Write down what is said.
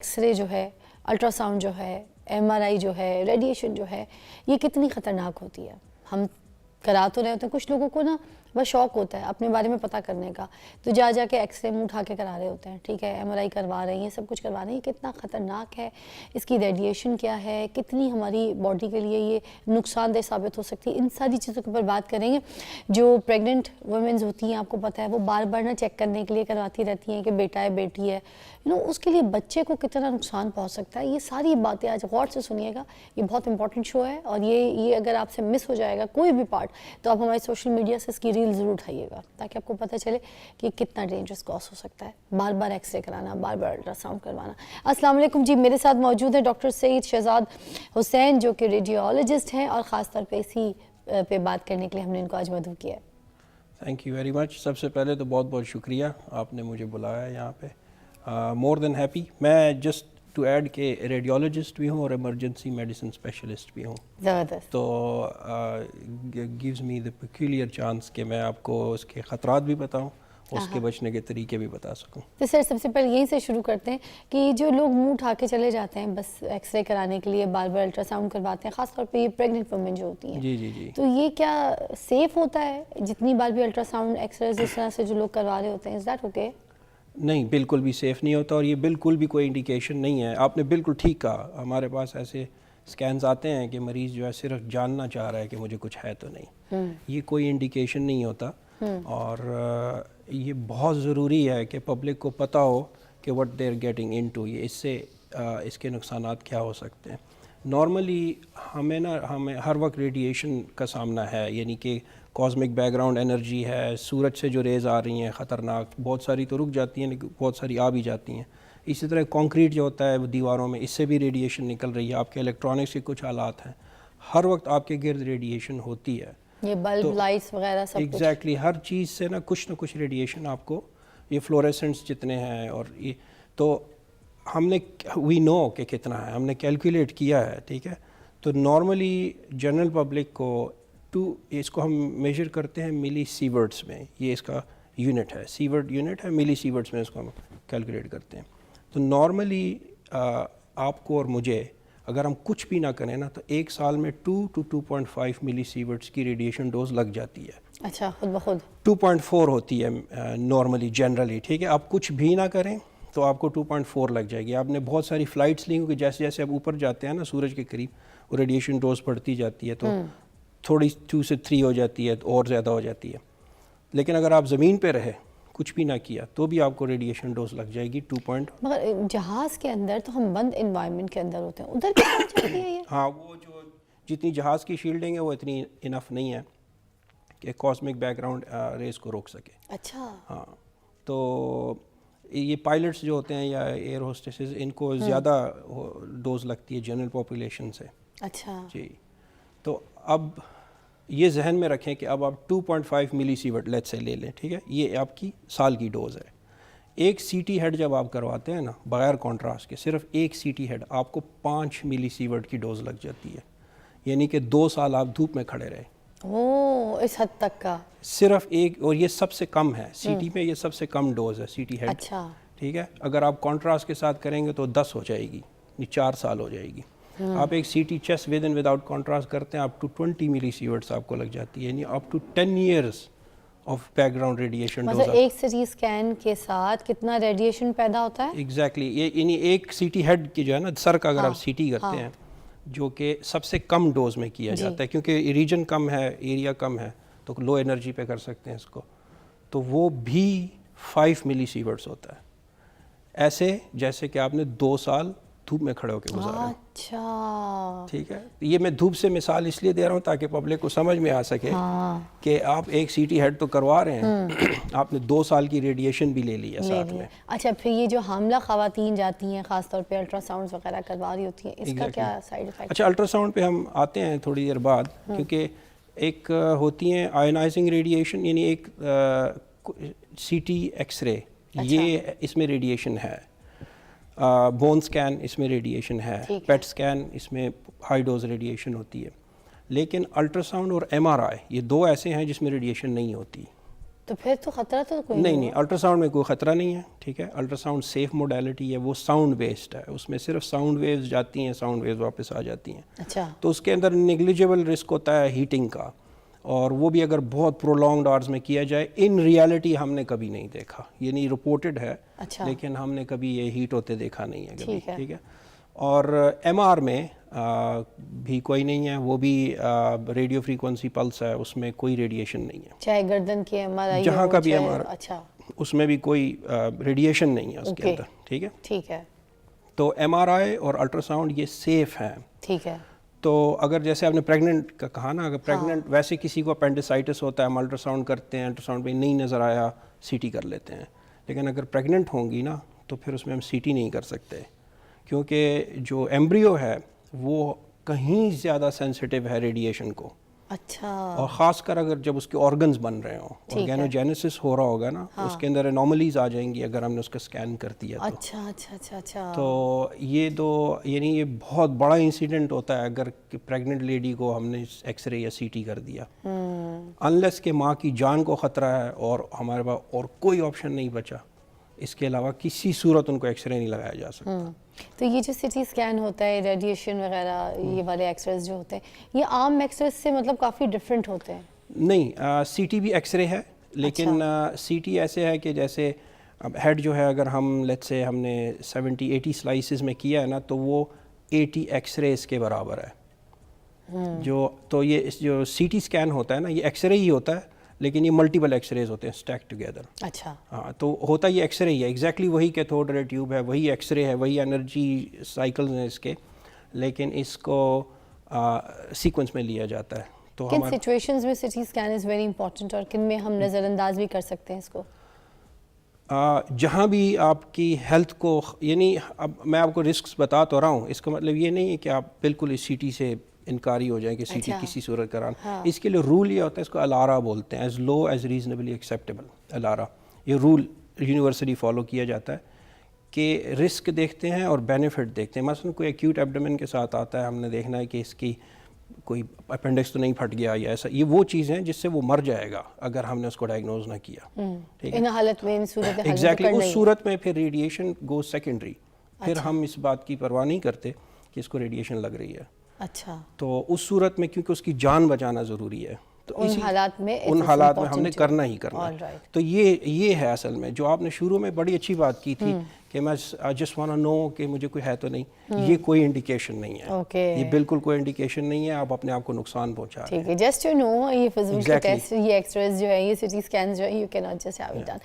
X ray جو ہے، ultra sound جو ہے، ایم آر آئی جو ہے، ریڈیشن جو ہے، یہ کتنی خطرناک ہوتی ہے؟ ہم کرا تو رہے ہوتے ہیں، کچھ لوگوں کو نا بس شوق ہوتا ہے اپنے بارے میں پتہ کرنے کا، تو جا کے ایکس رے منہ اٹھا کے کرا رہے ہوتے ہیں، ٹھیک ہے، ایم آر آئی کروا رہے ہیں، یہ سب کچھ کروا رہے ہیں، یہ کتنا خطرناک ہے، اس کی ریڈیشن کیا ہے، کتنی ہماری باڈی کے لیے یہ نقصان دہ ثابت ہو سکتی ہے، ان ساری چیزوں کے اوپر بات کریں گے۔ جو پریگننٹ وومنز ہوتی ہیں، آپ کو پتہ ہے وہ بار بار نہ چیک کرنے کے لیے کرواتی رہتی ہیں کہ بیٹا ہے بیٹی ہے، اس کے لیے بچے کو کتنا نقصان پہنچ سکتا ہے، یہ ساری باتیں آج غور سے سنیے گا، یہ بہت امپورٹنٹ شو ہے، اور یہ اگر آپ سے مس ہو جائے گا کوئی بھی پارٹ تو آپ ہمارے سوشل میڈیا سے اس کی ریل ضرور اٹھائیے گا تاکہ آپ کو پتہ چلے کہ کتنا ڈینجرس کاز ہو سکتا ہے، بار بار ایکس رے کرانا، بار بار الٹرا ساؤنڈ کروانا۔ السلام علیکم جی، میرے ساتھ موجود ہیں ڈاکٹر سعید شہزاد حسین جو کہ ریڈیولوجسٹ ہیں، اور خاص طور پہ اسی پہ بات کرنے کے لیے ہم نے ان کو آج مدعو کیا ہے۔ Thank you very much. سب سے پہلے تو بہت بہت شکریہ، آپ نے مجھے بلایا یہاں پہ، مور دین ہیپی۔ میں جسٹ ٹو ایڈ کہ ریڈیولوجسٹ بھی ہوں اور ایمرجنسی میڈیسن اسپیشلسٹ بھی ہوں، زبردست۔ تو گیوز می دا پیکیولر چانس کہ میں آپ کو اس کے خطرات بھی بتاؤں، اس کے بچنے کے طریقے بھی بتا سکوں۔ تو سر سب سے پہلے یہیں سے شروع کرتے ہیں کہ جو لوگ منہ اٹھا کے چلے جاتے ہیں بس ایکس رے کرانے کے لیے، بار بار الٹرا ساؤنڈ کرواتے ہیں، خاص طور پہ یہ پریگننٹ وومن جو ہوتی ہیں، جی تو یہ کیا سیف ہوتا ہے جتنی بار بھی الٹرا ساؤنڈ ایکس رے اس طرح سے جو لوگ کروا رہے ہوتے ہیں، از دیٹ اوکے؟ نہیں، بالکل بھی سیف نہیں ہوتا، اور یہ بالکل بھی کوئی انڈیکیشن نہیں ہے۔ آپ نے بالکل ٹھیک کہا، ہمارے پاس ایسے سکینز آتے ہیں کہ مریض جو ہے صرف جاننا چاہ رہا ہے کہ مجھے کچھ ہے تو نہیں، یہ کوئی انڈیکیشن نہیں ہوتا، اور یہ بہت ضروری ہے کہ پبلک کو پتہ ہو کہ what they are getting into، یہ اس کے نقصانات کیا ہو سکتے ہیں۔ نارملی ہمیں ہر وقت ریڈیشن کا سامنا ہے، یعنی کہ کاسمک بیک گراؤنڈ انرجی ہے، سورج سے جو ریز آ رہی ہیں خطرناک، بہت ساری تو رک جاتی ہیں لیکن بہت ساری آ بھی جاتی ہیں۔ اسی طرح کانکریٹ جو ہوتا ہے وہ دیواروں میں، اس سے بھی ریڈیشن نکل رہی ہے، آپ کے الیکٹرانکس کے کچھ آلات ہیں، ہر وقت آپ کے گرد ریڈیشن ہوتی ہے، یہ بلب لائٹس وغیرہ سب کچھ ایگزیکٹلی ہر چیز سے نہ کچھ ریڈیشن آپ کو، یہ فلوریسنٹس جتنے ہیں، اور یہ تو ہم نے وی نو کہ کتنا ہے، ہم نے کیلکولیٹ کیا ہے، ٹھیک ہے۔ تو نارملی جنرل پبلک کو اس کو ہم میجر کرتے ہیں ملی سیورٹس میں، یہ اس کا یونٹ ہے، سیورٹ یونٹ ہے، ملی سیورٹس میں اس کو ہم کیلکولیٹ کرتے ہیں۔ تو نارملی آپ کو اور مجھے اگر ہم کچھ بھی نہ کریں نا تو ایک سال میں 2 to 2.5 ملی سیورٹس کی ریڈیشن ڈوز لگ جاتی ہے۔ اچھا، خود بخود 2.4 ہوتی ہے نارملی جنرلی، ٹھیک ہے۔ آپ کچھ بھی نہ کریں تو آپ کو 2.4 لگ جائے گی۔ آپ نے بہت ساری فلائٹس لی ہوں کہ جیسے جیسے آپ اوپر جاتے ہیں نا سورج کے قریب، وہ ریڈیشن ڈوز بڑھتی جاتی ہے، تو تھوڑی 2 سے 3 ہو جاتی ہے اور زیادہ ہو جاتی ہے، لیکن اگر آپ زمین پہ رہے کچھ بھی نہ کیا تو بھی آپ کو ریڈیشن ڈوز لگ جائے گی 2. مگر جہاز کے اندر تو ہم بند انوائرمنٹ کے اندر ہوتے ہیں، ادھر کیا ہو جاتی ہے یہ؟ ہاں، وہ جو جتنی جہاز کی شیلڈنگ ہے وہ اتنی انف نہیں ہے کہ کاسمک بیک گراؤنڈ ریز کو روک سکے۔ اچھا، ہاں، تو یہ پائلٹس جو ہوتے ہیں یا ایئر ہوسٹسز، ان کو زیادہ ڈوز لگتی ہے جنرل پاپولیشن سے۔ اچھا جی، تو اب یہ ذہن میں رکھیں کہ اب آپ 2.5 ملی سیورٹ لیٹ سے لے لیں، ٹھیک ہے، یہ آپ کی سال کی ڈوز ہے۔ ایک سی ٹی ہیڈ جب آپ کرواتے ہیں نا بغیر کانٹراسٹ کے، صرف ایک سی ٹی ہیڈ آپ کو 5 ملی سیورٹ کی ڈوز لگ جاتی ہے، یعنی کہ 2 سال آپ دھوپ میں کھڑے رہے۔ اس حد تک کا صرف ایک، اور یہ سب سے کم ہے سی ٹی میں، یہ سب سے کم ڈوز ہے سی ٹی ہیڈ، اچھا، ٹھیک ہے۔ اگر آپ کانٹراسٹ کے ساتھ کریں گے تو 10 ہو جائے گی، 4 سال ہو جائے گی۔ آپ ایک C T chest with and without contrast کرتے ہیں، اپ ٹو 20 ملی سیورٹس آپ کو لگ جاتی ہے، یعنی up to 10 years of background radiation dose. مطلب ایک سی ٹی اسکین کے ساتھ کتنا ریڈیشن پیدا ہوتا ہے؟ ایگزیکٹلی، یعنی ایک سی ٹی ہیڈ کی جو ہے نا سر کا اگر آپ سی ٹی کرتے ہیں، جو کہ سب سے کم ڈوز میں کیا جاتا ہے، کیونکہ ریجن کم ہے، ایریا کم ہے، تو لو انرجی پہ کر سکتے ہیں اس کو، تو وہ بھی 5 ملی سیورٹس ہوتا ہے، ایسے جیسے کہ آپ نے 2 سال دھوپ میں کھڑے ہو کے گزارے۔ اچھا، ٹھیک ہے، یہ میں دھوپ سے مثال اس لیے دے رہا ہوں تاکہ پبلک کو سمجھ میں آ سکے کہ آپ ایک سی ٹی ہیڈ تو کروا رہے ہیں، آپ نے 2 سال کی ریڈیشن بھی لے لی ہے ساتھ میں۔ اچھا، پھر یہ جو حاملہ خواتین جاتی ہیں خاص طور پہ الٹرا ساؤنڈ وغیرہ کروا رہی ہوتی ہیں، اس کا کیا سائیڈ ایفیکٹ؟ اچھا، الٹرا ساؤنڈ پہ ہم آتے ہیں تھوڑی دیر بعد، کیونکہ ایک ہوتی ہیں آئونائزنگ ریڈیشن، یعنی ایک سی ٹی ایکس رے، یہ اس میں ریڈیشن ہے، بون سکین اس میں ریڈیشن ہے، پیٹ سکین اس میں ہائی ڈوز ریڈیشن ہوتی ہے، لیکن الٹرا ساؤنڈ اور ایم آر آئی یہ 2 ایسے ہیں جس میں ریڈیشن نہیں ہوتی۔ تو پھر تو خطرہ تو کوئی نہیں الٹرا ساؤنڈ میں کوئی خطرہ نہیں ہے. ٹھیک ہے, الٹرا ساؤنڈ سیف موڈیلٹی ہے, وہ ساؤنڈ بیسڈ ہے, اس میں صرف ساؤنڈ ویوز جاتی ہیں, ساؤنڈ ویوز واپس آ جاتی ہیں. اچھا, تو اس کے اندر نیگلیجیبل رسک ہوتا ہے ہیٹنگ کا, اور وہ بھی اگر بہت پرولونگڈ آورز میں کیا جائے. ان ریالٹی ہم نے کبھی نہیں دیکھا, یہ نہیں رپورٹڈ ہے, لیکن ہم نے کبھی یہ ہیٹ ہوتے دیکھا نہیں ہے کبھی. ٹھیک ہے, اور ایم آر میں بھی کوئی نہیں ہے, وہ بھی ریڈیو فریکوینسی پلس ہے, اس میں کوئی ریڈیشن نہیں ہے, چاہے گردن کی ایم آر آئی جہاں کا بھی ایم آر. اچھا, اس میں بھی کوئی ریڈیشن نہیں ہے اس کے اندر. ٹھیک ہے, ٹھیک ہے. تو ایم آر آئی اور الٹرا ساؤنڈ یہ سیف ہیں. ٹھیک ہے. تو اگر جیسے آپ نے پریگننٹ کا کہا نا, اگر پریگننٹ ویسے کسی کو اپینڈیسائٹس ہوتا ہے, ہم الٹرا ساؤنڈ کرتے ہیں, الٹرا ساؤنڈ پہ نہیں نظر آیا, سی ٹی کر لیتے ہیں. لیکن اگر پریگننٹ ہوں گی نا تو پھر اس میں ہم سی ٹی نہیں کر سکتے, کیونکہ جو ایمبریو ہے وہ کہیں زیادہ سینسٹیو ہے ریڈیشن کو. اچھا, اور خاص کر اگر جب اس کے آرگنز بن رہے ہوں, آرگینوجینیسس ہو رہا ہوگا نا, اس کے اندر انوملیز آ جائیں گی اگر ہم نے اس کا اسکین کر دیا تو. اچھا اچھا اچھا اچھا. تو یہ تو یعنی یہ بہت بڑا انسیڈنٹ ہوتا ہے اگر پریگننٹ لیڈی کو ہم نے ایکس رے یا سی ٹی کر دیا, انلیس کہ ماں کی جان کو خطرہ ہے اور ہمارے پاس اور کوئی آپشن نہیں بچا, اس کے علاوہ کسی صورت ان کو ایکس رے نہیں لگایا جا سکتا. تو یہ جو سی ٹی اسکین ہوتا ہے, ریڈیشن وغیرہ, یہ والے ایکس ریز جو ہوتے ہیں, یہ عام ایکس ریز سے مطلب کافی ڈفرینٹ ہوتے ہیں؟ نہیں, سی ٹی بھی ایکس رے ہے, لیکن سی ٹی ایسے ہے کہ جیسے اب ہیڈ جو ہے اگر ہم لیٹ سے ہم نے 70-80 سلائسز میں کیا ہے نا, تو وہ 80 ایکس ریز کے برابر ہے. تو یہ جو سی ٹی اسکین ہوتا ہے نا, یہ ایکس رے ہی ہوتا ہے, لیکن یہ ملٹیپل ایکس ریز ہوتے ہیں اسٹیک ٹوگیدر. اچھا, ہاں, تو ہوتا یہ ایکس رے ہی ہے, ایگزیکٹلی وہی کیتھوڈ رے ٹیوب ہے, وہی ایکس رے ہے, وہی انرجی سائیکلز ہیں اس کے, لیکن اس کو سیکوینس میں لیا جاتا ہے. تو کن سچویشنز میں C T scan is very important, اور کن میں ہم نظر انداز بھی کر سکتے ہیں اس کو؟ جہاں بھی آپ کی ہیلتھ کو, یعنی اب میں آپ کو رسکس بتا تو رہا ہوں, اس کا مطلب یہ نہیں ہے کہ آپ بالکل اس سی ٹی سے انکاری ہو جائیں کہ سی ٹی کسی صورت کرانا. اس کے لیے رول یہ ہوتا ہے, اس کو الارا بولتے ہیں, ایز لو ایز ریزنیبلی ایکسیپٹیبل. الارا یہ رول یونیورسلی فالو کیا جاتا ہے کہ رسک دیکھتے ہیں اور بینیفٹ دیکھتے ہیں. مثلا کوئی ایکیوٹ ایبڈومن کے ساتھ آتا ہے, ہم نے دیکھنا ہے کہ اس کی کوئی اپینڈکس تو نہیں پھٹ گیا یا ایسا, یہ وہ چیز ہیں جس سے وہ مر جائے گا اگر ہم نے اس کو ڈائگنوز نہ کیا. ان حالت میں, ان صورت ایگزیکٹلی اس صورت میں پھر ریڈیشن گو سیکنڈری, پھر ہم اس بات کی پرواہ نہیں کرتے کہ اس کو ریڈیشن لگ رہی ہے. اچھا, تو اس صورت میں کیونکہ اس کی جان بچانا ضروری ہے, تو ان حالات میں ہم نے کرنا ہی کرنا ہے. تو یہ ہے اصل میں جو آپ نے شروع میں بڑی اچھی بات کی تھی کہ میں جسٹ وانٹ ٹو نو کہ مجھے کوئی ہے تو نہیں, یہ کوئی انڈیکیشن نہیں ہے, یہ بالکل کوئی انڈیکیشن نہیں ہے, آپ اپنے آپ کو نقصان پہنچا رہے ہیں. ٹھیک ہے, جسٹ ٹو نو, یہ فضول کے ٹیسٹ, یہ ایکس ریز جو ہے, یہ سی ٹی اسکینز جو ہے, you can not just have it done.